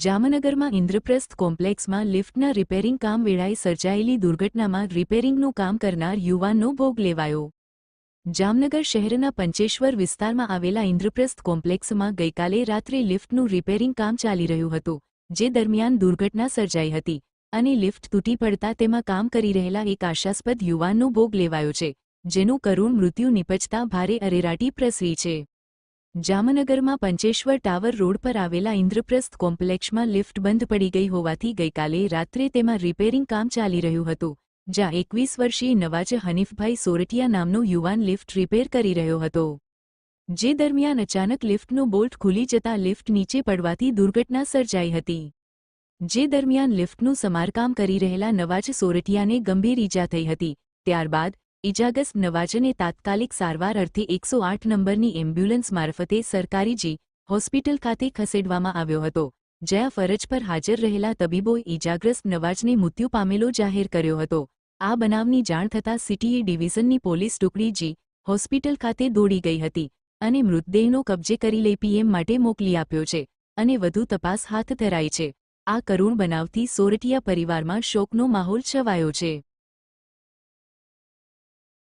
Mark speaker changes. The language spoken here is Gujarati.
Speaker 1: જામનગરમાં ઇન્દ્રપ્રસ્થ કોમ્પ્લેક્સમાં લિફ્ટના રિપેરિંગ કામ વેળાએ સર્જાયેલી દુર્ઘટનામાં રિપેરિંગનું કામ કરનાર યુવાનનો ભોગ લેવાયો. જામનગર શહેરના પંચેશ્વર વિસ્તારમાં આવેલા ઇન્દ્રપ્રસ્થ કોમ્પ્લેક્સમાં ગઈકાલે રાત્રે લિફ્ટનું રિપેરિંગ કામ ચાલી રહ્યું હતું, જે દરમિયાન દુર્ઘટના સર્જાઈ હતી અને લિફ્ટ તૂટી પડતા તેમાં કામ કરી રહેલા એક આશાસ્પદ યુવાનનો ભોગ લેવાયો છે, જેનું કરુણ મૃત્યુ નિપજતા ભારે અરેરાટી પ્રસરી છે. જામનગરમાં પંચેશ્વર ટાવર રોડ પર આવેલા ઇન્દ્રપ્રસ્થ કોમ્પ્લેક્સમાં લિફ્ટ બંધ પડી ગઈ હોવાથી ગઈકાલે રાત્રે તેમાં રિપેરિંગ કામ ચાલી રહ્યું હતું, જ્યાં 21 વર્ષીય નવાજ હનીફભાઈ સોરઠિયા નામનો યુવાન લિફ્ટ રિપેર કરી રહ્યો હતો. જે દરમિયાન અચાનક લિફ્ટનો બોલ્ટ ખુલી જતા લિફ્ટ નીચે પડવાથી દુર્ઘટના સર્જાઈ હતી. જે દરમિયાન લિફ્ટનું સમારકામ કરી રહેલા નવાજ સોરઠિયાને ગંભીર ઈજા થઈ હતી. ત્યારબાદ ઇજાગ્રસ્ત નવાજને તાત્કાલિક સારવાર અર્થે 108 નંબરની એમ્બ્યુલન્સ મારફતે સરકારી જી હોસ્પિટલ ખાતે ખસેડવામાં આવ્યો હતો, જ્યાં ફરજ પર હાજર રહેલા તબીબોએ ઇજાગ્રસ્ત નવાજને મૃત્યુ પામેલો જાહેર કર્યો હતો. આ બનાવની જાણ થતાં સિટી ડિવિઝનની પોલીસ ટુકડી જી હોસ્પિટલ ખાતે દોડી ગઈ હતી અને મૃતદેહનો કબજે કરી લઈ પીએમ માટે મોકલી આપ્યો છે અને વધુ તપાસ હાથ ધરાઈ છે. આ કરુણ બનાવથી સોરઠિયા પરિવારમાં શોકનો માહોલ છવાયો છે.